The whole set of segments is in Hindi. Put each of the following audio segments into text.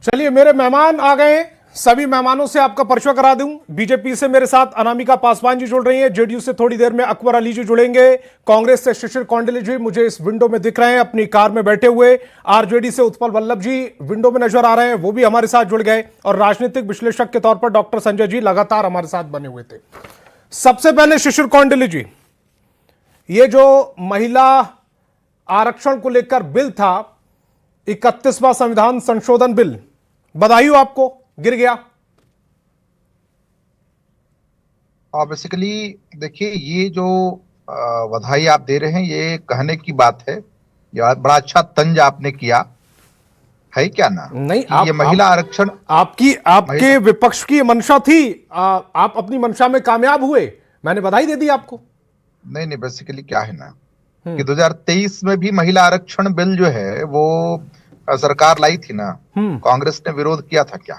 चलिए, मेरे मेहमान आ गए हैं। सभी मेहमानों से आपका परिचय करा दूं। बीजेपी से मेरे साथ अनामिका पासवान जी जुड़ रही हैं। जेडीयू से थोड़ी देर में अकबर अली जी जुड़ेंगे। कांग्रेस से शिशिर कौंडिल्य जी मुझे इस विंडो में दिख रहे हैं अपनी कार में बैठे हुए। आरजेडी से उत्पल वल्लभ जी विंडो में नजर आ रहे हैं, वो भी हमारे साथ जुड़ गए। और राजनीतिक विश्लेषक के तौर पर डॉक्टर संजय जी लगातार हमारे साथ बने हुए थे। सबसे पहले शिशिर कौंडिल्य जी, ये जो महिला आरक्षण को लेकर बिल था, 31वां संविधान संशोधन बिल, बधाई हो आपको, गिर गया। और बेसिकली देखिए, ये जो बधाई आप दे रहे हैं, ये कहने की बात है। ये बड़ा अच्छा तंज आपने किया है, क्या ना? नहीं, कि ये महिला आरक्षण आपके विपक्ष की मंशा थी। आप अपनी मंशा में कामयाब हुए, मैंने बधाई दे दी आपको। नहीं, बेसिकली क्या है ना कि 2023 में भी महिला आरक्षण बिल जो है वो सरकार लाई थी ना, कांग्रेस ने विरोध किया था क्या?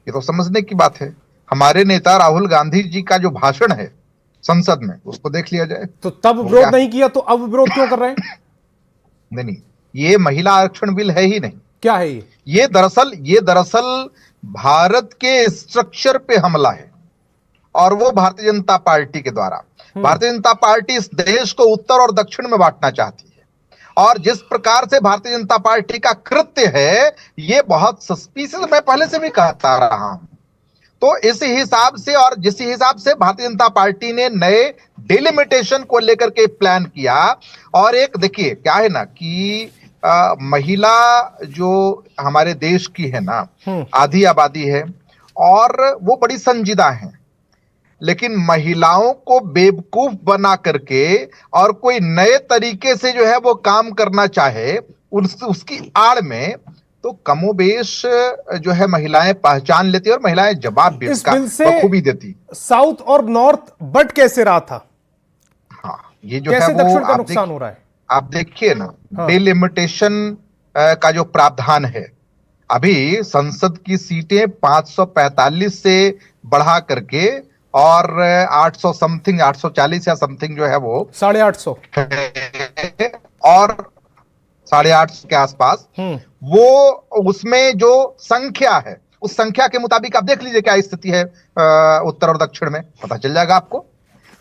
ये तो समझने की बात है। हमारे नेता राहुल गांधी जी का जो भाषण है संसद में, उसको देख लिया जाए। तो तब विरोध नहीं किया, तो अब विरोध क्यों कर रहे हैं? नहीं, ये महिला आरक्षण बिल है ही नहीं। क्या है ये? ये दरअसल भारत के स्ट्रक्चर पे हमला है, और वो भारतीय जनता पार्टी के द्वारा। भारतीय जनता पार्टी इस देश को उत्तर और दक्षिण में बांटना चाहती है, और जिस प्रकार से भारतीय जनता पार्टी का कृत्य है, ये बहुत सस्पिशियस, मैं पहले से भी कहता रहा हूं। तो इस हिसाब से, और जिस हिसाब से भारतीय जनता पार्टी ने नए डिलिमिटेशन को लेकर के प्लान किया, और एक देखिए क्या है ना कि महिला जो हमारे देश की है ना, आधी आबादी है, और वो बड़ी संजीदा है। लेकिन महिलाओं को बेवकूफ बना करके और कोई नए तरीके से जो है वो काम करना चाहे, उसकी आड़ में तो कमोबेश जो है महिलाएं पहचान लेती और महिलाएं जवाब भी इस बिल से बखूबी देती। साउथ और नॉर्थ बट कैसे रहा था? हाँ, ये जो कैसे है वो दक्षिण का नुकसान हो रहा है? आप देखिए ना, डिलिमिटेशन का जो प्रावधान है, अभी संसद की सीटें 545 से बढ़ा करके और 800 समथिंग, 840 या समथिंग जो है वो 850 और 850 के आसपास, वो उसमें जो संख्या है, उस संख्या के मुताबिक आप देख लीजिए क्या स्थिति है उत्तर और दक्षिण में, पता चल जाएगा आपको।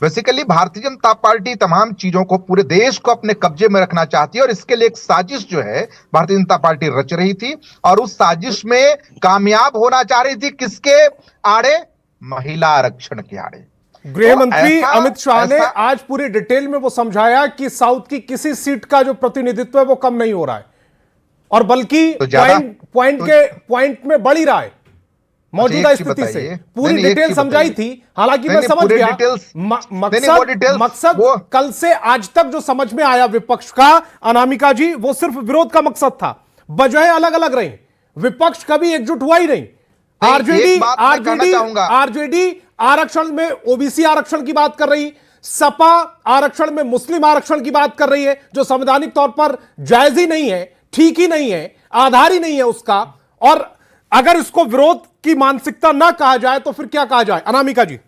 बेसिकली भारतीय जनता पार्टी तमाम चीजों को, पूरे देश को अपने कब्जे में रखना चाहती है, और इसके लिए एक साजिश जो है भारतीय जनता पार्टी रच रही थी, और उस साजिश में कामयाब होना चाह रही थी। किसके आड़े? महिला आरक्षण के आड़े। गृह मंत्री अमित शाह ने आज पूरी डिटेल में वो समझाया कि साउथ की किसी सीट का जो प्रतिनिधित्व है वो कम नहीं हो रहा है, और बल्कि पॉइंट में बढ़ ही रहा है मौजूदा स्थिति से। पूरी डिटेल समझाई थी। हालांकि मैं समझ गया मकसद कल से आज तक जो समझ में आया विपक्ष का, अनामिका जी, वो सिर्फ विरोध का मकसद था, वजह अलग अलग रही, विपक्ष कभी एकजुट हुआ ही नहीं। आरजेडी आरक्षण में ओबीसी आरक्षण की बात कर रही, सपा आरक्षण में मुस्लिम आरक्षण की बात कर रही है, जो संवैधानिक तौर पर जायज ही नहीं है, ठीक ही नहीं है, आधार ही नहीं है उसका। और अगर इसको विरोध की मानसिकता ना कहा जाए तो फिर क्या कहा जाए? अनामिका जी,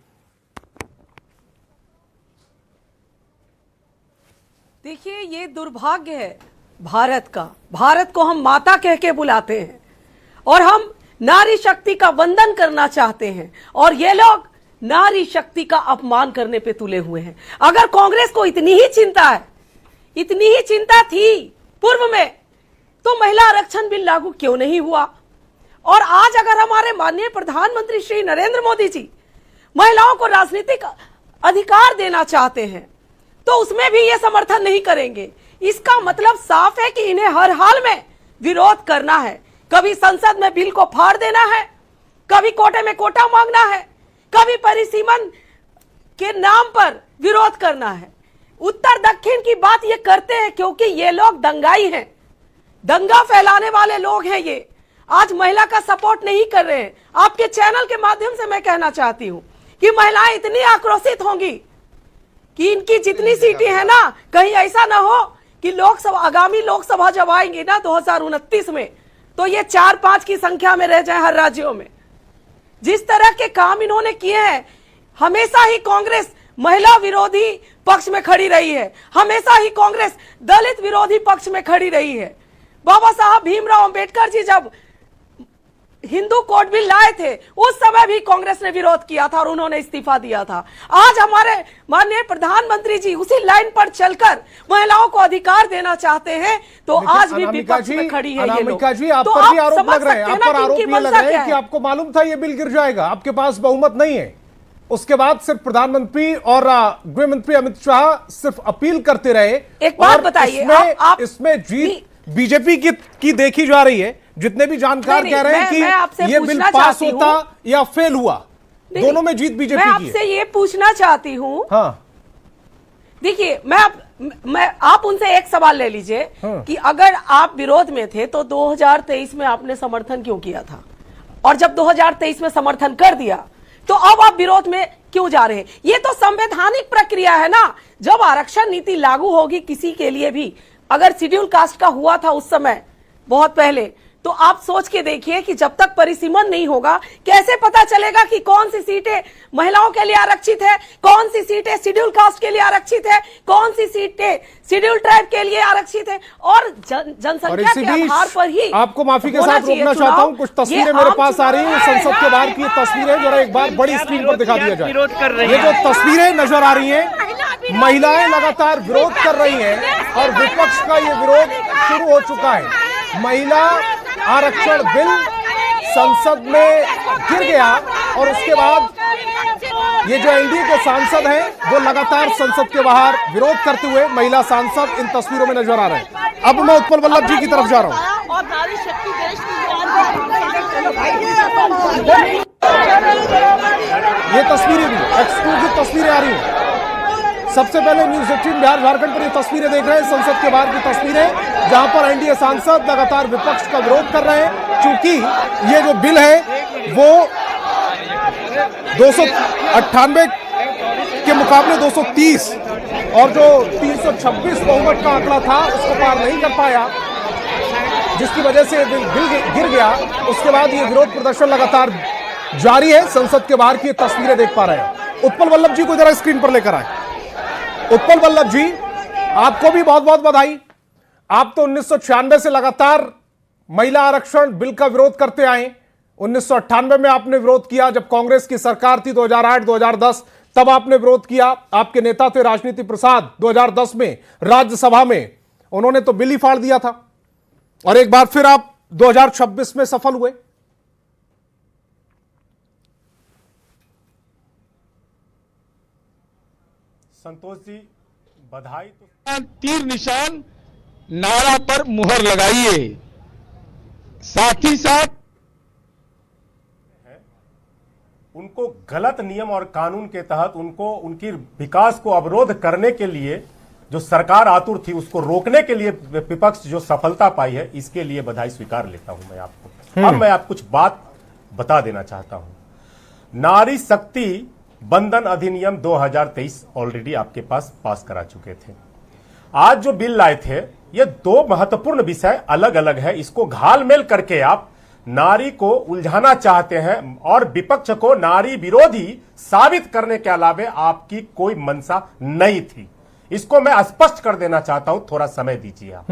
देखिए, ये दुर्भाग्य है भारत का। भारत को हम माता कह के बुलाते हैं, और हम नारी शक्ति का वंदन करना चाहते हैं, और ये लोग नारी शक्ति का अपमान करने पे तुले हुए हैं। अगर कांग्रेस को इतनी ही चिंता है, इतनी ही चिंता थी पूर्व में, तो महिला आरक्षण बिल लागू क्यों नहीं हुआ? और आज अगर हमारे माननीय प्रधानमंत्री श्री नरेंद्र मोदी जी महिलाओं को राजनीतिक अधिकार देना चाहते हैं, तो उसमें भी ये समर्थन नहीं करेंगे। इसका मतलब साफ है कि इन्हें हर हाल में विरोध करना है। कभी संसद में बिल को फाड़ देना है, कभी कोटे में कोटा मांगना है, कभी परिसीमन के नाम पर विरोध करना है। उत्तर दक्षिण की बात ये करते हैं क्योंकि ये लोग दंगाई हैं, दंगा फैलाने वाले लोग हैं। ये आज महिला का सपोर्ट नहीं कर रहे हैं। आपके चैनल के माध्यम से मैं कहना चाहती हूं कि महिलाएं इतनी आक्रोशित होंगी कि इनकी जितनी सीटें हैं ना, कहीं ऐसा ना हो कि लोकसभा, आगामी लोकसभा जब आएंगी ना 2029 में, तो ये 4-5 की संख्या में रह जाए हर राज्यों में। जिस तरह के काम इन्होंने किए हैं, हमेशा ही कांग्रेस महिला विरोधी पक्ष में खड़ी रही है, हमेशा ही कांग्रेस दलित विरोधी पक्ष में खड़ी रही है। बाबा साहब भीमराव अंबेडकर जी जब हिंदू कोड बिल लाए थे, उस समय भी कांग्रेस ने विरोध किया था और उन्होंने इस्तीफा दिया था। आज हमारे माननीय प्रधानमंत्री जी उसी लाइन पर चलकर महिलाओं को अधिकार देना चाहते हैं, तो आज भी विपक्ष में खड़ी है ये लोग। अनामिका जी, आप तो पर भी आप आरोप समझ लग रहे हैं, सकते आप ना पर कि आरोप इनकी ये लग मंशा रहे क्या हैं कि है। आपको मालूम था ये बिल गिर जाएगा, आपके पास बहुमत नहीं है। उसके बाद सिर्फ प्रधानमंत्री और गृह मंत्री अमित शाह सिर्फ अपील करते रहे। एक बात और बताइए, इसमें जीत बीजेपी की देखी जा रही है। जितने भी जानकार कह रहे हैं कि ये बिल पास होता या फेल हुआ, दोनों में जीत बीजेपी की है। मैं आपसे ये पूछना चाहती हूँ, हाँ, देखिए मैं आप उनसे एक सवाल ले लीजिए कि अगर आप विरोध में थे तो 2023 में आपने समर्थन क्यों किया था, और जब 2023 में समर्थन कर दिया तो अब आप विरोध में क्यों जा रहे हैं? ये तो संवैधानिक प्रक्रिया है ना। जब आरक्षण नीति लागू होगी किसी के लिए भी, अगर शेड्यूल कास्ट का हुआ था उस समय बहुत पहले, तो आप सोच के देखिए कि जब तक परिसीमन नहीं होगा कैसे पता चलेगा कि कौन सी सीटें महिलाओं के लिए आरक्षित है, कौन सी सीटें शेड्यूल कास्ट के लिए आरक्षित है, कौन सी सीटें शेड्यूल ट्राइब के लिए आरक्षित है, और जनसंख्या के आधार पर ही आपको माफी के साथ रोकना चाहता हूं। कुछ तस्वीरें मेरे पास आ रही हैं संसद के बाहर की तस्वीरें, जरा एक बार बड़ी स्क्रीन पर दिखा दिया जाए। ये जो तस्वीरें नजर आ रही हैं, महिलाएं लगातार विरोध कर रही हैं और विपक्ष का ये विरोध शुरू हो चुका है। महिला आरक्षण बिल संसद में गिर गया और उसके बाद ये जो एनडीए के सांसद हैं वो लगातार संसद के बाहर विरोध करते हुए महिला सांसद इन तस्वीरों में नजर आ रहे हैं। अब मैं उत्पल वल्लभ जी की तरफ जा रहा हूं। और नारी शक्ति देश ये तस्वीरें भी एक्सक्लूसिव तस्वीरें आ रही हैं। सबसे पहले न्यूज 18 बिहार झारखंड पर ये तस्वीरें देख रहे हैं, संसद के बाहर की तस्वीरें जहां पर एनडीए सांसद लगातार विपक्ष का विरोध कर रहे हैं, क्योंकि ये जो बिल है वो 298 के मुकाबले 230 और जो 326 बहुमत का आंकड़ा था उसको पार नहीं कर पाया, जिसकी वजह से बिल गिर गया। उसके बाद ये विरोध प्रदर्शन लगातार जारी है। संसद के बाहर की तस्वीरें देख पा रहे हैं। उत्पल वल्लभ जी को जरा स्क्रीन पर लेकर आए। उत्पल वल्लभ जी, आपको भी बहुत बहुत बधाई। आप तो 1996 से लगातार महिला आरक्षण बिल का विरोध करते आए। 1998 में आपने विरोध किया जब कांग्रेस की सरकार थी, 2008-2010 तब आपने विरोध किया। आपके नेता थे राजनीति प्रसाद, 2010 में राज्यसभा में उन्होंने तो बिल ही फाड़ दिया था, और एक बार फिर आप 2026 में सफल हुए। संतोष जी, बधाई। तो तीर निशान नारा पर मुहर लगाइए, साथ ही साथ उनको गलत नियम और कानून के तहत उनको उनकी विकास को अवरोध करने के लिए जो सरकार आतुर थी उसको रोकने के लिए विपक्ष जो सफलता पाई है, इसके लिए बधाई स्वीकार लेता हूं मैं आपको। अब मैं आप कुछ बात बता देना चाहता हूं। नारी शक्ति बंधन अधिनियम 2023 ऑलरेडी आपके पास करा चुके थे। आज जो बिल लाए थे ये दो महत्वपूर्ण विषय अलग अलग है, इसको घालमेल करके आप नारी को उलझाना चाहते हैं और विपक्ष को नारी विरोधी साबित करने के अलावे आपकी कोई मंशा नहीं थी। इसको मैं स्पष्ट कर देना चाहता हूं, थोड़ा समय दीजिए आप।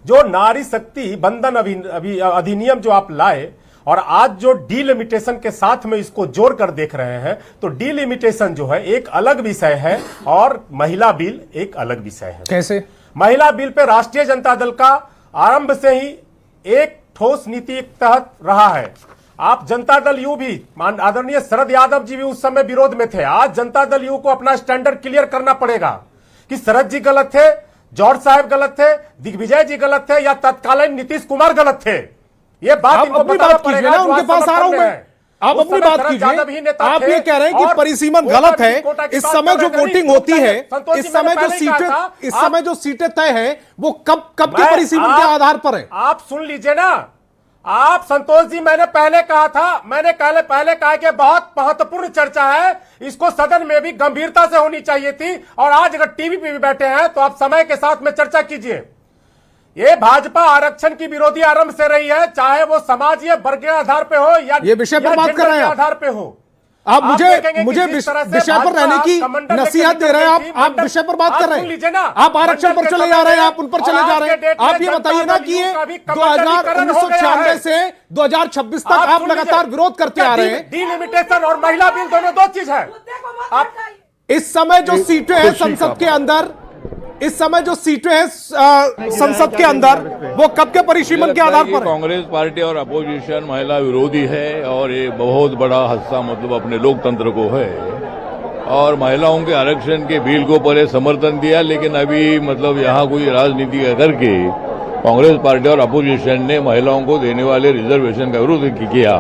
जो नारी शक्ति बंधन अधिनियम जो आप लाए और आज जो डीलिमिटेशन के साथ में इसको जोड़ कर देख रहे हैं, तो डीलिमिटेशन जो है एक अलग विषय है और महिला बिल एक अलग विषय है। कैसे? महिला बिल पे राष्ट्रीय जनता दल का आरंभ से ही एक ठोस नीति के तहत रहा है। आप जनता दल यू भी, आदरणीय शरद यादव जी भी उस समय विरोध में थे। आज जनता दल यू को अपना स्टैंडर्ड क्लियर करना पड़ेगा कि शरद जी गलत थे, जॉर्ज साहब गलत थे, दिग्विजय जी गलत थे या तत्कालीन नीतीश कुमार गलत थे। ये बात इनको अपनी बात कीजिए ना, उनके पास आ रहा हूं मैं। आप अपनी बात कीजिए। आप ये कह रहे हैं कि परिसीमन गलत है। इस समय जो वोटिंग होती है, इस समय जो सीटें तय है वो कब के परिसीमन के आधार पर है? आप सुन लीजिए ना। आप संतोष जी, मैंने पहले कहा था, पहले कहा कि बहुत महत्वपूर्ण चर्चा है, इसको सदन में भी गंभीरता से होनी चाहिए थी, और आज अगर टीवी पे भी बैठे हैं तो आप समय के साथ में चर्चा कीजिए। ये भाजपा आरक्षण की विरोधी आरंभ से रही है, चाहे वो समाजीय वर्ग के आधार पे हो या ये विषय पर बात कर रहे हैं आधार पे हो। आप देखेंगे मुझे कि जिस तरह से विषय पर रहने की कमंडल नसीहत दे रहे हैं आप विषय पर बात कर रहे सुन लीजिए ना, हैं, आप आरक्षण पर चले जा रहे हैं, आप उन पर चले जा रहे हैं। आप ये बताइए ना कि ये 1996 से 2026 तक आप लगातार विरोध करते आ रहे हैं। डिलिमिटेशन और महिला बिल दोनों दो चीज है। आप इस समय जो सीटें हैं संसद के अंदर, इस समय जो सीटें हैं संसद के अंदर, वो कब के परिसीमन के आधार पर है? कांग्रेस पार्टी और अपोजिशन महिला विरोधी है और ये बहुत बड़ा हादसा मतलब अपने लोकतंत्र को है। और महिलाओं के आरक्षण के बिल को पहले समर्थन दिया, लेकिन अभी मतलब यहाँ कोई राजनीति करके कांग्रेस पार्टी और अपोजिशन ने महिलाओं को देने वाले रिजर्वेशन का विरोध किया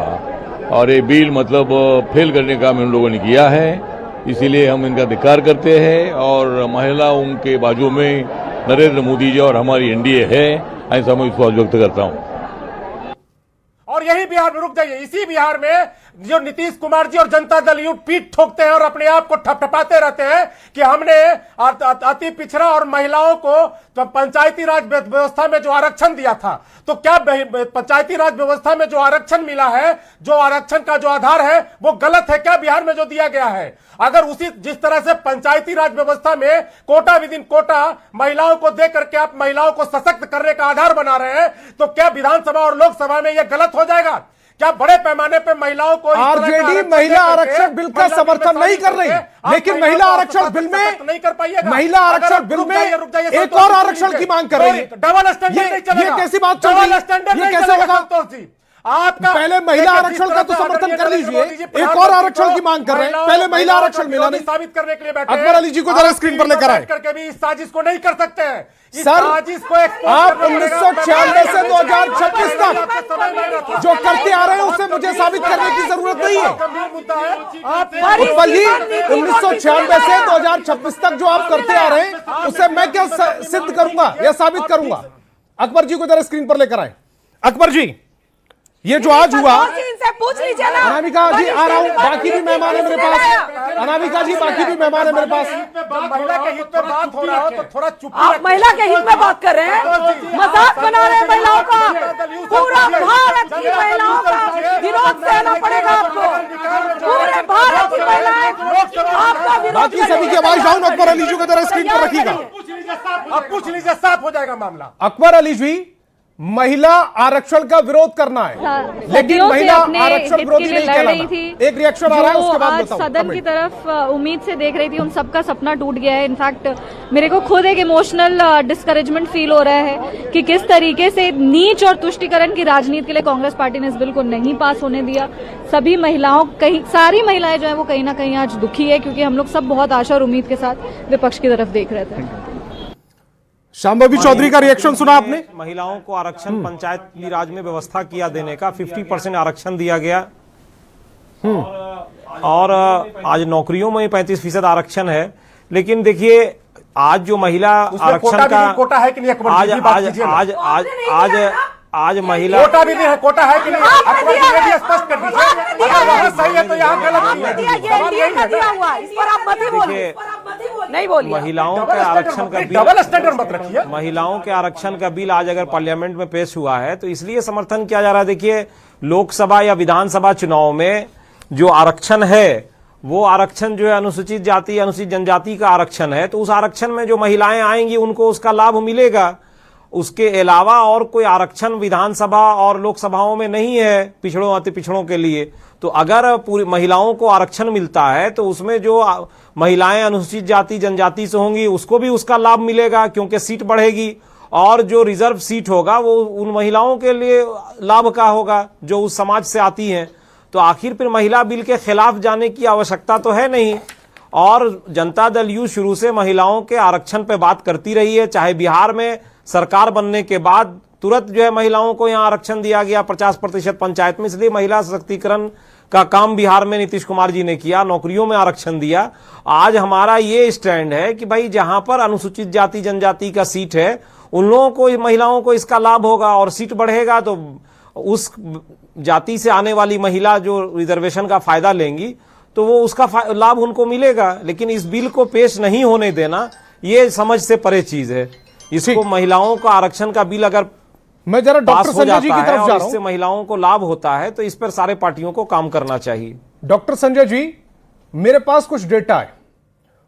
और ये बिल मतलब फेल करने का हम लोगों ने किया है। इसीलिए हम इनका धिक्कार करते हैं और महिलाओं के बाजू में नरेंद्र मोदी जी और हमारी एनडीए है, ऐसा मैं विश्वास व्यक्त करता हूं। और यही बिहार में रुक जाइए, इसी बिहार में जो नीतीश कुमार जी और जनता दल यू पीठ ठोकते हैं और अपने आप को ठपठपाते रहते हैं कि हमने अति पिछड़ा और महिलाओं को तो पंचायती राज व्यवस्था में जो आरक्षण दिया था, तो क्या पंचायती राज व्यवस्था में जो आरक्षण मिला है, जो आरक्षण का जो आधार है वो गलत है क्या बिहार में जो दिया गया है? अगर उसी जिस तरह से पंचायती राज व्यवस्था में कोटा विद इन कोटा महिलाओं को दे करके आप महिलाओं को सशक्त करने का आधार बना रहे हैं, तो क्या विधानसभा और लोकसभा में यह गलत हो जाएगा? क्या बड़े पैमाने पर महिलाओं को आरजेडी महिला आरक्षण बिल का समर्थन नहीं कर रही, लेकिन महिला आरक्षण बिल में नहीं कर पाइएगा। महिला आरक्षण बिल में एक और आरक्षण की मांग कर रही है। डबल स्टैंडर्ड नहीं चलेगा। ये कैसी बात चल रही है? ये कैसे होगा? आपका पहले महिला आरक्षण का तो समर्थन कर लीजिए, एक और आरक्षण की मांग कर रहे हैं। पहले महिला आरक्षण मिला नहीं, साबित करने के लिए बैठे अकबर अली जी को जरा स्क्रीन पर लेकर आए। करके भी इस साजिश को नहीं कर सकते हैं। सर, आप 1996 से 2026 तक जो करते आ रहे हैं उसे मुझे साबित करने की जरूरत नहीं है। उत्पल जी, 1996 से 2026 तक जो आप करते आ रहे हैं उसे मैं क्या सिद्ध करूंगा या साबित करूंगा? अकबर जी को जरा स्क्रीन पर लेकर आए। अकबर जी, ये जो आज हुआ, इनसे पूछ लीजिए ना। अनामिका जी आ रहा हूं, बाकी भी मेहमान है मेरे पास। अनामिका जी, बाकी भी मेहमान है मेरे पास। महिला के हित में बात हो रहा हो तो थोड़ा चुप। आप महिला के हित में बात कर रहे हैं, मजाक बना रहे हैं महिलाओं का। पूरा भारत की महिलाओं का विरोध सहना पड़ेगा आपको। पूरे भारत की महिलाएं आपका विरोध। बाकी सभी की आवाज डाउन। अकबर अली जी को जरा स्क्रीन पर रखिएगा। अब पूछ लीजिए, साफ हो जाएगा मामला। अकबर अली जी, महिला आरक्षण का विरोध करना है, लेकिन महिला आरक्षण विरोधी नहीं कहलाना। एक रिएक्शन आ रहा है, उसके बाद बताओ। सदन की तरफ उम्मीद से देख रही थी, उन सबका सपना टूट गया है। इनफैक्ट मेरे को खुद एक इमोशनल डिस्करेजमेंट फील हो रहा है कि किस तरीके से नीच और तुष्टीकरण की राजनीति के लिए कांग्रेस पार्टी ने इस बिल को नहीं पास होने दिया। सभी महिलाओं, सारी महिलाएं जो है वो कहीं ना कहीं आज दुखी है, क्योंकि हम लोग सब बहुत आशा और उम्मीद के साथ विपक्ष की तरफ देख रहे थे। शांभवी चौधरी का रिएक्शन सुना आपने? महिलाओं को आरक्षण पंचायती राज में व्यवस्था किया देने का 50% आरक्षण दिया गया और आज नौकरियों में 35% आरक्षण है। लेकिन देखिए, आज जो महिला आरक्षण का कोटा है कि नहीं? आज महिला कोटा भी नहीं है, कोटा है कि नहीं? अकबर जी ये भी स्पष्ट कर दीजिए। अगर वहाँ सही है तो यहाँ गलत नहीं है। नहीं बोलिए। महिलाओं के आरक्षण का बिल, डबल स्टैंडर्ड मत रखिए। महिलाओं के आरक्षण का बिल आज अगर पार्लियामेंट में पेश हुआ है तो इसलिए समर्थन किया जा रहा है। देखिए, लोकसभा या विधानसभा चुनाव में जो आरक्षण है वो आरक्षण जो है अनुसूचित जाति, अनुसूचित जनजाति का आरक्षण है, तो उस आरक्षण में जो महिलाएं आएंगी उनको उसका लाभ मिलेगा। उसके अलावा और कोई आरक्षण विधानसभा और लोकसभाओं में नहीं है पिछड़ों अति पिछड़ों के लिए। तो अगर पूरी महिलाओं को आरक्षण मिलता है तो उसमें जो महिलाएं अनुसूचित जाति जनजाति से होंगी उसको भी उसका लाभ मिलेगा, क्योंकि सीट बढ़ेगी और जो रिजर्व सीट होगा वो उन महिलाओं के लिए लाभ का होगा जो उस समाज से आती हैं। तो आखिर फिर महिला बिल के खिलाफ जाने की आवश्यकता तो है नहीं। और जनता दल यू शुरू से महिलाओं के आरक्षण पे बात करती रही है, चाहे बिहार में सरकार बनने के बाद तुरंत जो है महिलाओं को यहाँ आरक्षण दिया गया 50% पंचायत में, इसलिए महिला सशक्तिकरण का काम बिहार में नीतीश कुमार जी ने किया, नौकरियों में आरक्षण दिया। आज हमारा ये स्टैंड है कि भाई जहां पर अनुसूचित जाति जनजाति का सीट है उन लोगों को, महिलाओं को इसका लाभ होगा और सीट बढ़ेगा तो उस जाति से आने वाली महिला जो रिजर्वेशन का फायदा लेंगी तो वो उसका लाभ उनको मिलेगा। लेकिन इस बिल को पेश नहीं होने देना ये समझ से परे चीज है। इसको महिलाओं का आरक्षण का बिल अगर मैं जरा डॉक्टर संजय जी की तरफ जा रहा हूं, इससे महिलाओं को लाभ होता है तो इस पर सारे पार्टियों को काम करना चाहिए। डॉक्टर संजय जी, मेरे पास कुछ डेटा है।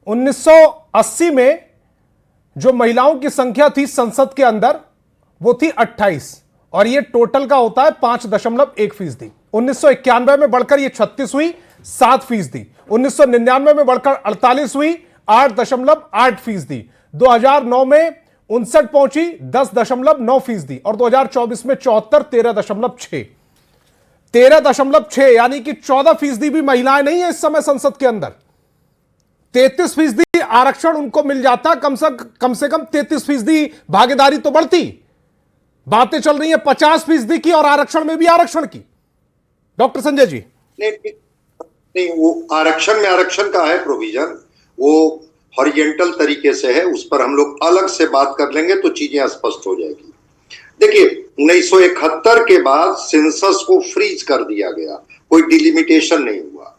1980 में जो महिलाओं की संख्या थी संसद के अंदर वो थी 28 और ये टोटल का होता है 5.1%। 1991 में बढ़कर ये 36 हुई, 7%। 1999 में बढ़कर 48 हुई, 8.8%। 2009 में 59 पहुंची, 10.9%। और 2024 में 74, 13.6। 13.6 यानी कि 14% भी महिलाएं नहीं है इस समय संसद के अंदर। 33% आरक्षण उनको मिल जाता, कम से कम 33% भागीदारी तो बढ़ती। बातें चल रही है 50% की और आरक्षण में भी आरक्षण की। डॉक्टर संजय जी, नहीं, वो आरक्षण में आरक्षण का है प्रोविजन, वो हॉरिजेंटल तरीके से है, उस पर हम लोग अलग से बात कर लेंगे तो चीजें स्पष्ट हो जाएगी। देखिए, 1971 के बाद सेंसस को फ्रीज कर दिया गया, कोई डिलिमिटेशन नहीं हुआ।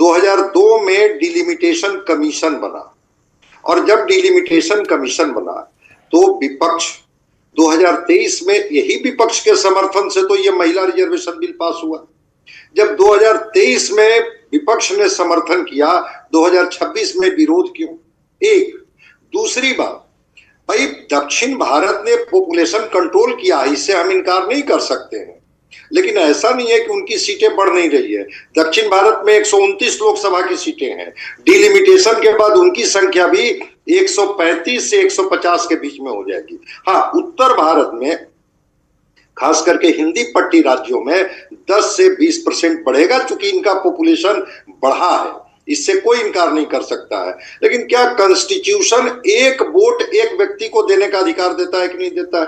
2002 में डिलिमिटेशन कमीशन बना और जब डिलिमिटेशन कमीशन बना तो विपक्ष 2023 में यही विपक्ष के समर्थन से तो ये महिला रिजर्वेशन बिल पास हुआ। जब 2023 में विपक्ष ने समर्थन किया, 2026 में विरोध क्यों? एक दूसरी बात, भाई दक्षिण भारत ने पॉपुलेशन कंट्रोल किया, इससे हम इनकार नहीं कर सकते हैं, लेकिन ऐसा नहीं है कि उनकी सीटें बढ़ नहीं रही है। दक्षिण भारत में 129 लोकसभा की सीटें हैं, डिलिमिटेशन के बाद उनकी संख्या भी 135 से 150 के बीच में हो जाएगी। हाँ, उत्तर भारत में खास करके हिंदी पट्टी राज्यों में 10 से 20% बढ़ेगा, चूंकि इनका पॉपुलेशन बढ़ा है, इससे कोई इनकार नहीं कर सकता है। लेकिन क्या कॉन्स्टिट्यूशन एक वोट एक व्यक्ति को देने का अधिकार देता है कि नहीं देता है?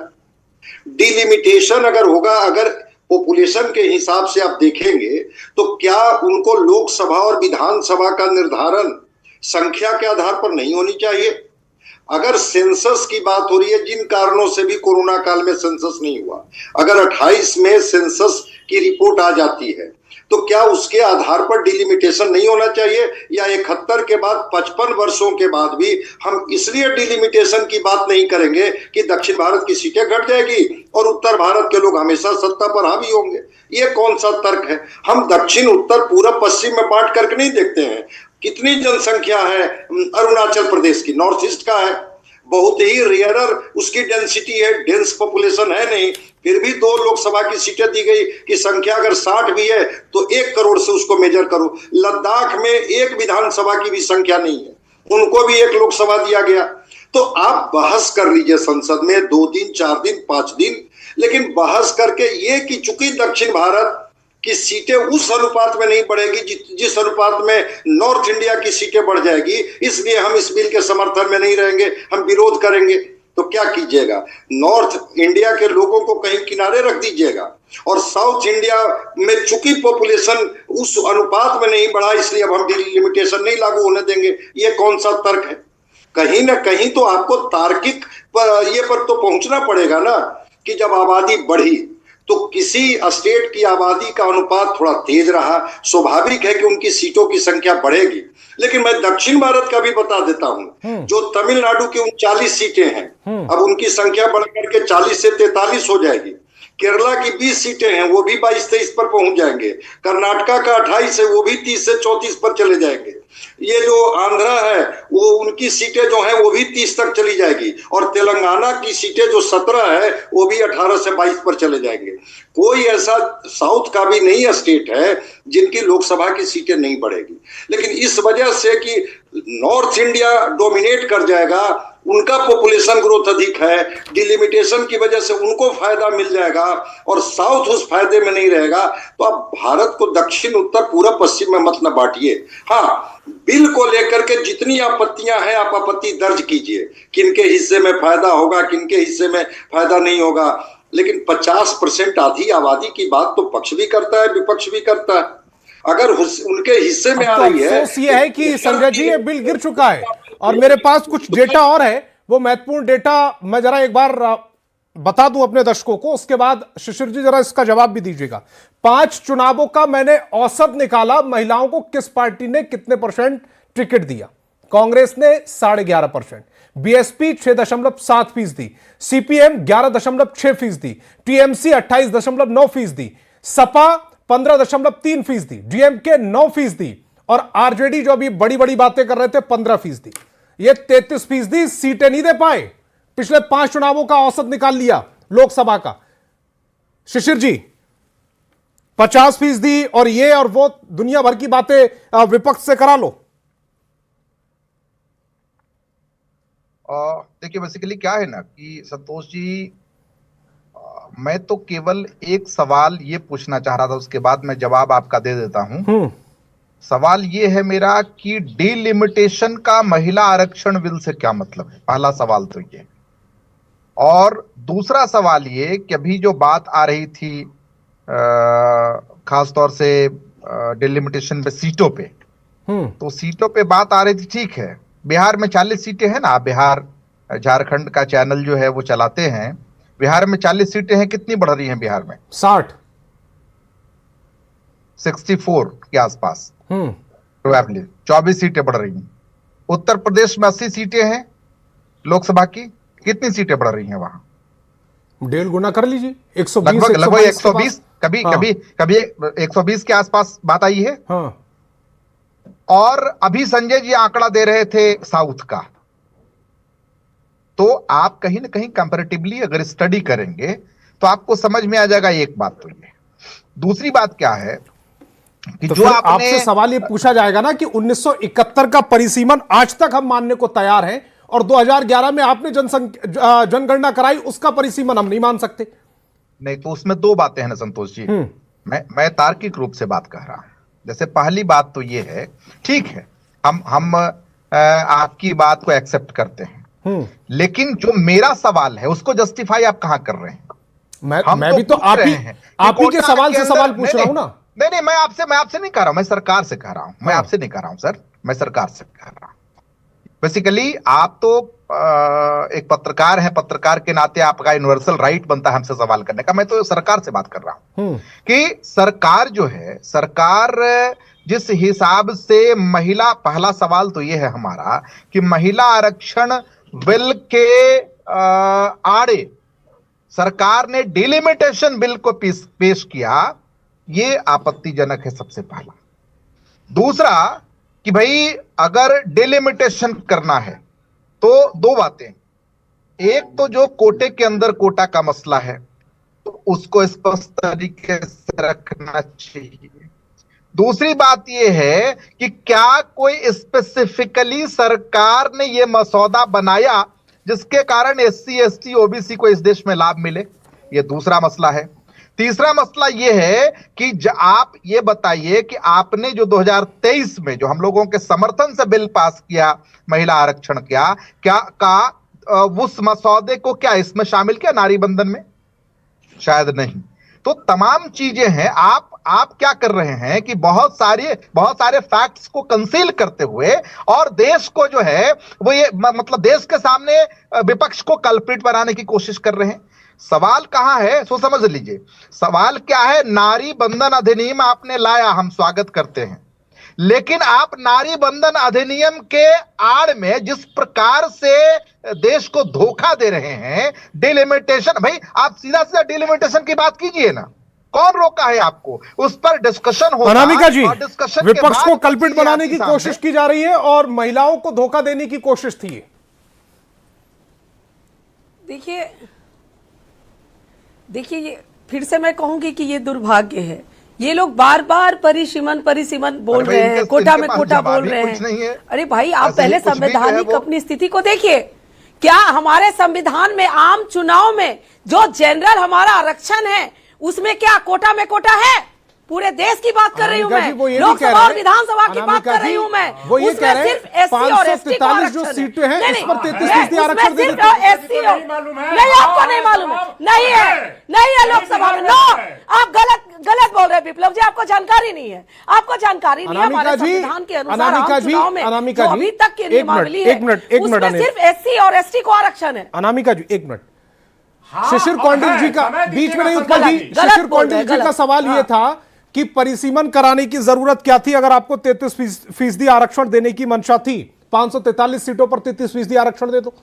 डिलिमिटेशन अगर होगा, अगर पॉपुलेशन के हिसाब से आप देखेंगे तो क्या उनको लोकसभा और विधानसभा का निर्धारण संख्या के आधार पर नहीं होनी चाहिए? अगर सेंसस की बात हो रही है, जिन कारणों से भी कोरोना काल में सेंसस नहीं हुआ, अगर 28 में सेंसस की रिपोर्ट आ जाती है तो क्या उसके आधार पर डिलिमिटेशन नहीं होना चाहिए? या 71 के बाद 55 वर्षों के बाद भी हम इसलिए डिलिमिटेशन की बात नहीं करेंगे कि दक्षिण भारत की सीटें घट जाएगी और उत्तर भारत के लोग हमेशा सत्ता पर हावी होंगे? ये कौन सा तर्क है? हम दक्षिण उत्तर पूरब पश्चिम में बांट करके नहीं देखते हैं। कितनी जनसंख्या है अरुणाचल प्रदेश की, नॉर्थ ईस्ट का है, बहुत ही रेयरर उसकी डेंसिटी है, डेंस पॉपुलेशन है नहीं, फिर भी 2 लोकसभा की सीटें दी गई कि संख्या अगर 60 भी है तो 1 करोड़ से उसको मेजर करो। लद्दाख में 1 विधानसभा की भी संख्या नहीं है, उनको भी 1 लोकसभा दिया गया। तो आप बहस कर लीजिए संसद में 2 दिन, 4 दिन, 5 दिन, लेकिन बहस करके ये कि चूंकि दक्षिण भारत की सीटें उस अनुपात में नहीं बढ़ेगी जिस अनुपात में नॉर्थ इंडिया की सीटें बढ़ जाएगी, इसलिए हम इस बिल के समर्थन में नहीं रहेंगे, हम विरोध करेंगे। तो क्या कीजिएगा? नॉर्थ इंडिया के लोगों को कहीं किनारे रख दीजिएगा और साउथ इंडिया में चूंकि पॉपुलेशन उस अनुपात में नहीं बढ़ा इसलिए अब हम डिलिमिटेशन नहीं लागू होने देंगे। ये कौन सा तर्क है? कहीं ना कहीं तो आपको तार्किक ये पर तो पहुंचना पड़ेगा ना कि जब आबादी बढ़ी तो किसी स्टेट की आबादी का अनुपात थोड़ा तेज रहा, स्वाभाविक है कि उनकी सीटों की संख्या बढ़ेगी। लेकिन मैं दक्षिण भारत का भी बता देता हूं, जो तमिलनाडु की 39 सीटें हैं, अब उनकी संख्या बढ़कर के 40 से 43 हो जाएगी। केरला की 20 सीटें हैं, वो भी 22-23 पर पहुंच जाएंगे। कर्नाटका का 28 है, वो भी 30 से 34 पर चले जाएंगे। ये जो आंध्रा है वो उनकी सीटें जो हैं वो भी 30 तक चली जाएगी और तेलंगाना की सीटें जो 17 है वो भी 18 से 22 पर चले जाएंगे। कोई ऐसा साउथ का भी नहीं स्टेट है जिनकी लोकसभा की सीटें नहीं बढ़ेगी। लेकिन इस वजह से कि नॉर्थ इंडिया डोमिनेट कर जाएगा, उनका पॉपुलेशन ग्रोथ अधिक है, डिलिमिटेशन की वजह से उनको फायदा मिल जाएगा और साउथ उस फायदे में नहीं रहेगा, तो आप भारत को दक्षिण उत्तर पूरब पश्चिम में मत न बांटिए। हाँ, बिल को लेकर के जितनी आपत्तियां हैं आप आपत्ति दर्ज कीजिए, किनके हिस्से में फायदा होगा, किनके हिस्से में फायदा नहीं होगा, लेकिन 50% आधी आबादी की बात तो पक्ष भी करता है विपक्ष भी करता है। अगर उनके हिस्से में आ रही है, अफसोस ये है कि संजय जी ये बिल गिर चुका है और मेरे पास कुछ डेटा और है, वो महत्वपूर्ण डेटा मैं जरा एक बार बता दूं अपने दर्शकों को, उसके बाद शिशिर जी जरा इसका जवाब भी दीजिएगा। 5 चुनावों का मैंने औसत निकाला, महिलाओं को किस पार्टी ने कितने % टिकट दिया। कांग्रेस ने 11.5%, BSP 6.7%, CPM 11.6%, TMC 28.9%, Sapa 15.3%, DMK 9%, और आरजेडी जो अभी बड़ी बड़ी बातें कर रहे थे 15%। ये 33% सीटें नहीं दे पाए। पिछले 5 चुनावों का औसत निकाल लिया लोकसभा का। शिशिर जी, 50% और ये और वो दुनिया भर की बातें विपक्ष से करा लो। देखिए बेसिकली क्या है ना कि संतोष जी, मैं तो केवल एक सवाल ये पूछना चाह रहा था, उसके बाद मैं जवाब आपका दे देता हूं। सवाल ये है मेरा कि डिलिमिटेशन का महिला आरक्षण बिल से क्या मतलब है, पहला सवाल तो ये। और दूसरा सवाल ये कि अभी जो बात आ रही थी खासतौर से डिलिमिटेशन पे सीटों पे, तो सीटों पे बात आ रही थी, ठीक है, बिहार में 40 सीटें हैं ना, बिहार झारखंड का चैनल जो है वो चलाते हैं, बिहार में 40 सीटें हैं, कितनी बढ़ रही हैं बिहार में? 64 के आसपास प्रोबेबली 24 सीटें बढ़ रही हैं। उत्तर प्रदेश में 80 सीटें हैं लोकसभा की, कितनी सीटें बढ़ रही हैं वहां? 1.5 गुना कर लीजिए, 120, लगभग 120, कभी 120 के आसपास बात आई है। हाँ। और अभी संजय जी आंकड़ा दे रहे थे साउथ का, तो आप कहीं ना कहीं कंपैरेटिवली अगर स्टडी करेंगे तो आपको समझ में आ जाएगा। एक बात तो ये, दूसरी बात क्या है कि तो जो आपसे सवाल ये पूछा जाएगा ना कि 1971 का परिसीमन आज तक हम मानने को तैयार हैं, और 2011 में आपने जनगणना कराई, उसका परिसीमन हम नहीं मान सकते। नहीं, तो उसमें दो बातें हैं ना संतोष जी। मैं तार्किक रूप से बात कर रहा हूं। जैसे पहली बात तो ये है, ठीक है, हम आपकी बात को एक्सेप्ट करते हैं, लेकिन जो मेरा सवाल है उसको जस्टिफाई आप कहां कर रहे हैं? मैं भी तो आप ही के सवाल से सवाल पूछ रहा हूं ना। नहीं, मैं आपसे नहीं कह रहा हूं, मैं सरकार से कह रहा हूं। मैं आपसे नहीं कह रहा हूं सर, मैं सरकार से कह रहा हूं। बेसिकली आप तो एक पत्रकार हैं, पत्रकार के नाते आपका यूनिवर्सल राइट बनता है हमसे सवाल करने का। मैं तो सरकार से बात कर रहा हूं कि सरकार जो है, सरकार जिस हिसाब से महिला, पहला सवाल तो यह है हमारा कि महिला आरक्षण बिल के आड़े सरकार ने डिलिमिटेशन बिल को पेश किया, ये आपत्तिजनक है सबसे पहला। दूसरा कि भाई अगर डिलिमिटेशन करना है तो दो बातें, एक तो जो कोटे के अंदर कोटा का मसला है तो उसको स्पष्ट तरीके से रखना चाहिए। दूसरी बात यह है कि क्या कोई स्पेसिफिकली सरकार ने यह मसौदा बनाया जिसके कारण SC ST OBC को इस देश में लाभ मिले, यह दूसरा मसला है। तीसरा मसला यह है कि आप ये बताइए कि आपने जो 2023 में जो हम लोगों के समर्थन से बिल पास किया महिला आरक्षण क्या उस मसौदे को क्या इसमें शामिल किया नारी बंधन में? शायद नहीं। तो तमाम चीजें हैं। आप क्या कर रहे हैं कि बहुत सारे फैक्ट्स को कंसील करते हुए और देश को जो है वो ये मतलब देश के सामने विपक्ष को कल्प्रिट बनाने की कोशिश कर रहे हैं। सवाल कहां है सो समझ लीजिए। सवाल क्या है, नारी बंधन अधिनियम आपने लाया, हम स्वागत करते हैं, लेकिन आप नारी बंधन अधिनियम के आड़ में जिस प्रकार से देश को धोखा दे रहे हैं, डिलिमिटेशन, भाई आप सीधा सीधा डिलिमिटेशन की बात कीजिए ना, कौन रोका है आपको? उस पर डिस्कशन होगा। अनामिका जी, डिस्कशन विपक्ष को कल्पित बनाने की कोशिश की जा रही है और महिलाओं को धोखा देने की कोशिश थी। देखिए ये फिर से मैं कहूंगी कि ये दुर्भाग्य है। ये लोग बार बार परिसीमन बोल रहे हैं, कोटा में कोटा बोल रहे हैं। अरे भाई आप पहले संवैधानिक अपनी स्थिति को देखिए। क्या हमारे संविधान में आम चुनाव में जो जनरल हमारा आरक्षण है उसमें क्या कोटा में कोटा है? पूरे देश की बात कर रही हूँ मैं, लोकसभा और विधानसभा की बात कर रही हूँ मैं। वो ये कह रहे हैं 543 जो सीटें हैं इस पर 33% आरक्षण दे देते हैं। नहीं, आपको नहीं मालूम है, नहीं है लोकसभा में। नो, आप गलत बोल रहे हैं विप्लव जी, आपको जानकारी नहीं है, आपको जानकारी नहीं है। हमारे संविधान के अनुसार आम चुनाव में जो अभी तक की नियमावली है उसमें सिर्फ SC और ST को आरक्षण है। अनामिका जी एक मिनट, शिशिर कौंडिल जी का बीच में नहीं, उत्पल जी, शिशिर कौंडिल जी का सवाल यह था कि परिसीमन कराने की जरूरत क्या थी अगर आपको 33% आरक्षण देने की मंशा थी? 543 सीटों पर 33% आरक्षण दे दो।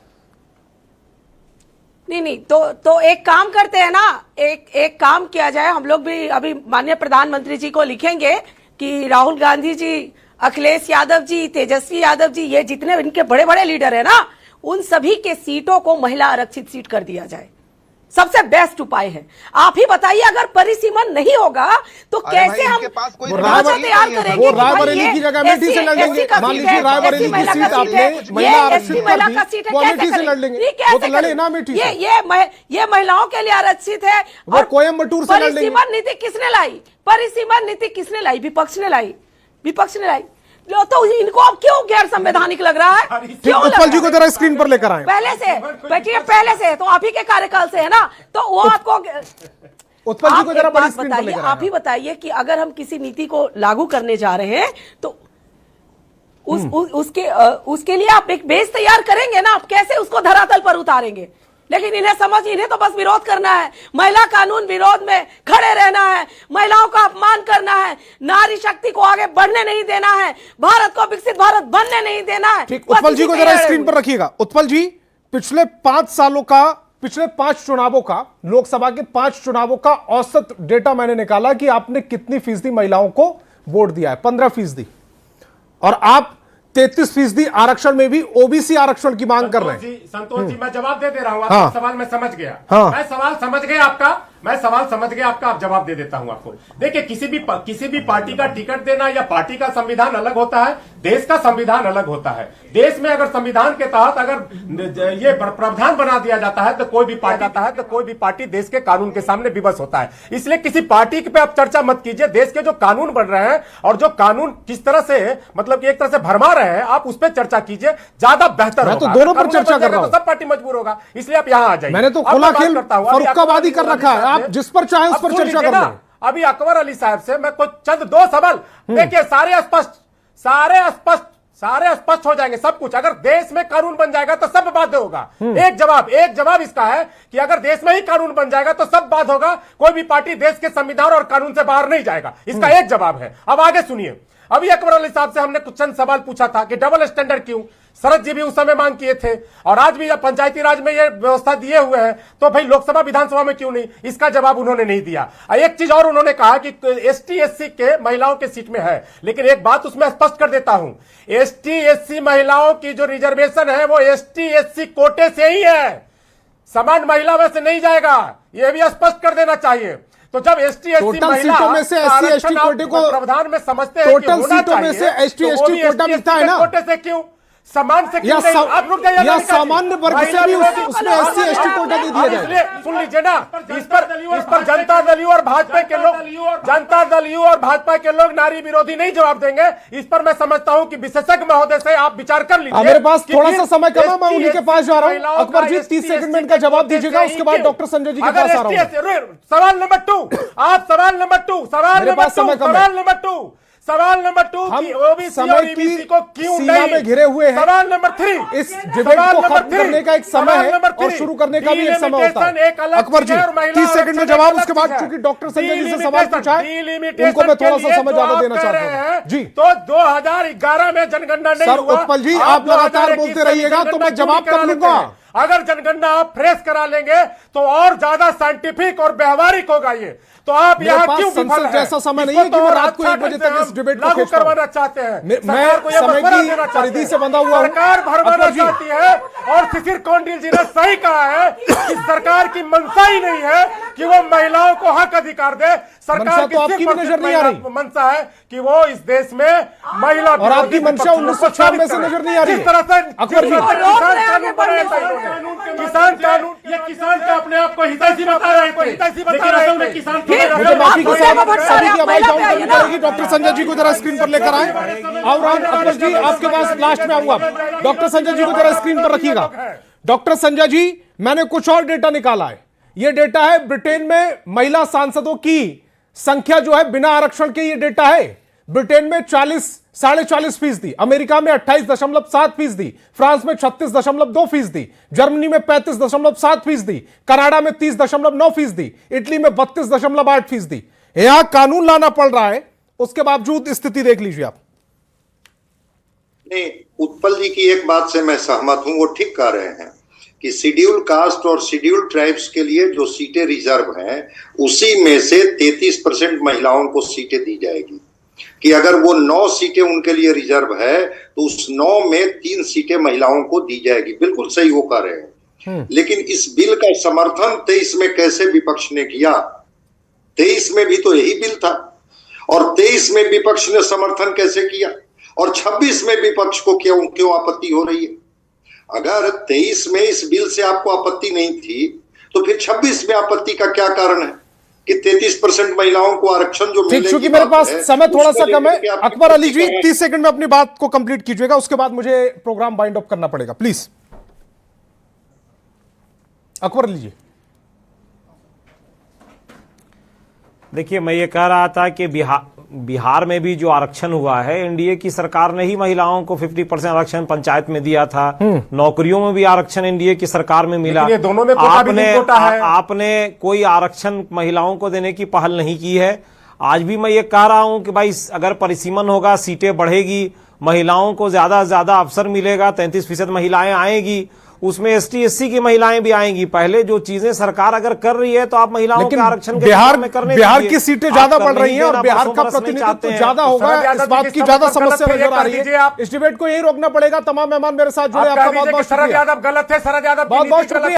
नहीं तो एक काम करते हैं ना, एक काम किया जाए, हम लोग भी अभी माननीय प्रधानमंत्री जी को लिखेंगे कि राहुल गांधी जी, अखिलेश यादव जी, तेजस्वी यादव जी, ये जितने इनके बड़े बड़े लीडर है ना, उन सभी के सीटों को महिला आरक्षित सीट कर दिया जाए। सबसे बेस्ट उपाय है। आप ही बताइए, अगर परिसीमन नहीं होगा तो कैसे हम ढांचा तैयार करेंगे? वो रायबरेली की जगह अमेठी से लड़ लेंगे। मान लीजिए रायबरेली की सीट आपने महिला आरक्षित कर दी, वो अमेठी से लड़ लेंगे। वो तो लड़े ना अमेठी से। ये महिलाओं के लिए आरक्षित है। वो कोयम्बटूर से लड़ लेंगे। परिसीमन नीति किसने लाई? परिसीमन नीति किसने लाई? विपक्ष ने लाई। विपक्ष ने लाई। तो इनको अब क्यों गैर संवैधानिक लग रहा है? क्यों? उत्पल जी को जरा स्क्रीन पर लेकर आए। पहले से बैठिए, पहले से तो आप ही के कार्यकाल से है ना, तो वो आपको उत्पल जी को जरा बड़ी स्क्रीन पर लेकर आए। आप ही बताइए कि अगर हम किसी नीति को लागू करने जा रहे हैं तो उसके लिए आप एक बेस तैयार करेंगे ना, आप कैसे उसको धरातल पर उतारेंगे? लेकिन इन्हें तो बस विरोध करना है, महिला कानून विरोध में खड़े रहना है, महिलाओं का अपमान करना है, नारी शक्ति को आगे बढ़ने नहीं देना है, भारत को विकसित भारत बनने नहीं देना है। ठीक, उत्पल जी को जरा स्क्रीन पर रखिएगा। उत्पल जी, पिछले 5 सालों का, पिछले 5 चुनावों का, लोकसभा के 5 चुनावों का औसत डेटा मैंने निकाला कि आपने कितनी फीसदी महिलाओं को वोट दिया है। 15%। और आप 33% आरक्षण में भी ओबीसी आरक्षण की मांग कर रहे हैं। संतोष जी, मैं जवाब दे रहा हूँ आपका सवाल, मैं समझ गया। मैं सवाल समझ गया आपका, आप जवाब दे देता हूँ आपको। देखिए, किसी भी पार्टी का टिकट देना या पार्टी का संविधान अलग होता है, देश का संविधान अलग होता है। देश में अगर संविधान के तहत अगर ये प्रावधान बना दिया जाता है तो कोई भी पार्टी देश के कानून के सामने विवश होता है। इसलिए किसी पार्टी पे आप चर्चा मत कीजिए। देश के जो कानून बन रहे हैं और जो कानून किस तरह से, मतलब एक तरह से भरमा रहे हैं, आप उस पर चर्चा कीजिए, ज्यादा बेहतर होगा। तो दोनों पर चर्चा कर रहा हूं। तो सब पार्टी मजबूर होगा, इसलिए आप यहाँ आ जाइए। मैंने तो खुला खेल फर्रुखाबादी कर रखा है, आप जिस पर चाहे उस पर चर्चा कर लें। अभी अकबर अली साहब से मैं कुछ चंद 2 सवाल, देखिए सारे स्पष्ट हो जाएंगे सब कुछ। अगर देश में कानून बन जाएगा तो सब बात होगा। एक जवाब इसका है कि अगर देश में ही कानून बन जाएगा तो सब बात होगा, कोई भी पार्टी देश के संविधान और कानून से बाहर नहीं जाएगा। इसका एक जवाब है। अब आगे सुनिए। अभी अकबर अली साहब से हमने कुछ चंद सवाल पूछा था कि डबल स्टैंडर्ड क्यों, शरद जी भी उस समय मांग किए थे और आज भी जब पंचायती राज में ये व्यवस्था दिए हुए हैं तो भाई लोकसभा विधानसभा में क्यों नहीं, इसका जवाब उन्होंने नहीं दिया। एक चीज और उन्होंने कहा कि एसटी एससी के महिलाओं के सीट में है, लेकिन एक बात उसमें स्पष्ट कर देता हूं, एसटी एससी महिलाओं की जो रिजर्वेशन है वो एसटी एससी कोटे से ही है, समान महिला वैसे नहीं जाएगा, यह भी स्पष्ट कर देना चाहिए। तो जब एसटी एससी महिला में से एससी एसटी कोटे को प्रावधान में समझते हैं कि होना चाहिए, से एसटी एसटी कोटा मिलता है ना, कोटे से क्यों समान से क्यों नहीं? आप रुक जाइए, या सामान्य वर्ग से भी उसमें एससी एसटी कोटा दे दिया जाए। इसलिए सुन लीजिए ना, इस पर जनता दल यू और भाजपा के लोग नारी विरोधी नहीं जवाब देंगे। इस पर मैं समझता हूं कि विशेषज्ञ महोदय से आप विचार कर लीजिए। मेरे पास थोड़ा सा समय कम है, मैं उन्हीं के पास जा रहा हूं। अकबर जी 30 सेकंड में इनका जवाब दीजिएगा, उसके बाद डॉक्टर संजय जी के पास आ रहा हूं। सवाल नंबर 2 कि ओबीसी और ईबीसी को क्यों नहीं में घिरे हुए हैं। सवाल नंबर 3, इस डिबेट को खत्म करने का एक समय है और शुरू करने का भी एक समय होता है। अकबर जी 30 सेकंड में जवाब, उसके बाद चूंकि डॉक्टर संजय जी से सवाल पूछा है उनको मैं थोड़ा सा समय ज्यादा देना चाहता हूं। जी, तो 2011 में जनगणना नहीं हुआ। उत्पल जी आप लगातार बोलते रहिएगा तो मैं जवाब कर लूंगा। अगर जनगणना आप फ्रेश करा लेंगे तो और ज्यादा साइंटिफिक और व्यवहारिक होगा ये। तो आप यहाँ क्यों विफल हैं? जैसा समय नहीं है कि मैं रात को 1 बजे तक इस डिबेट को लागू करवाना चाहते हैं। मैं समय की परिधि से बंधा हुआ हूं। सरकार भरमाना चाहती है और शिशिर कौंडिल जी ने सही कहा है कि सरकार की मंशा ही नहीं है कि वो महिलाओं को हक अधिकार दे। सरकार की आपकी भी नजर नहीं आ रही मंशा है कि वो इस देश में महिला, और आपकी मंशा 1996 से नजर नहीं आ रही। जिस तरह से अकबर जी किसान कानून, ये किसान का अपने आप को हितैषी बता रहे थे, लेकिन असल में किसान मुझे बाकी के साथ सभी की आवाज डाउन करनी पड़ेगी। डॉक्टर संजय जी को जरा स्क्रीन पर लेकर आए। और अकबर जी आपके पास लास्ट में आऊंगा। डॉक्टर संजय जी को जरा स्क्रीन पर रखिएगा। डॉक्टर संजय जी, मैंने कुछ और डेटा निकाला है। यह डेटा है ब्रिटेन में महिला सांसदों की संख्या जो है बिना आरक्षण के, ये डेटा है। ब्रिटेन में 40.5%, अमेरिका में 28.7%, फ्रांस में 36.2%, जर्मनी में 35.7%, कनाडा में 30.9%, इटली में 32.8%। यहां कानून लाना पड़ रहा है, उसके बावजूद स्थिति देख लीजिए आप। नहीं, उत्पल जी की एक बात से मैं सहमत हूं, वो ठीक कह रहे हैं। कि शेड्यूल कास्ट और शेड्यूल ट्राइब्स के लिए जो सीटें रिजर्व हैं उसी में से 33% महिलाओं को सीटें दी जाएगी, कि अगर वो 9 सीटें उनके लिए रिजर्व है तो उस 9 में 3 सीटें महिलाओं को दी जाएगी। बिल्कुल सही वो कर रहे हैं। लेकिन इस बिल का समर्थन 23 में कैसे विपक्ष ने किया? 23 में भी तो यही बिल था, और 23 में विपक्ष ने समर्थन कैसे किया, और 26 में विपक्ष को क्यों आपत्ति हो रही है? अगर 23 में इस बिल से आपको आपत्ति नहीं थी तो फिर 26 में आपत्ति का क्या कारण है कि 33% महिलाओं को आरक्षण जो मिलेगी? क्योंकि मेरे पास समय थोड़ा सा कम है, अकबर अली जी 30 सेकंड में अपनी बात को कंप्लीट कीजिएगा, उसके बाद मुझे प्रोग्राम वाइंड अप करना पड़ेगा, प्लीज। अकबर अली जी। देखिए, मैं ये कह रहा था कि बिहार में भी जो आरक्षण हुआ है, एनडीए की सरकार ने ही महिलाओं को 50% आरक्षण पंचायत में दिया था। नौकरियों में भी आरक्षण एनडीए की सरकार में मिला। ये दोनों में कोटा है। आपने कोई आरक्षण महिलाओं को देने की पहल नहीं की है। आज भी मैं ये कह रहा हूं कि भाई अगर परिसीमन होगा, सीटें बढ़ेगी, महिलाओं को ज्यादा से ज्यादा अवसर मिलेगा, 33% महिलाएं आएंगी, उसमें एसटी एससी की महिलाएं भी आएंगी। पहले जो चीजें सरकार अगर कर रही है तो आप महिलाओं के आरक्षण के बिहार की सीटें ज्यादा बढ़ रही हैं और बिहार का प्रतिनिधित्व ज्यादा होगा, इस बात की ज्यादा समस्या नजर आ रही है। इस डिबेट को यही रोकना पड़ेगा। तमाम मेहमान मेरे साथ जुड़े, आपका बहुत बहुत शुक्रिया। गलत है, बहुत बहुत शुक्रिया।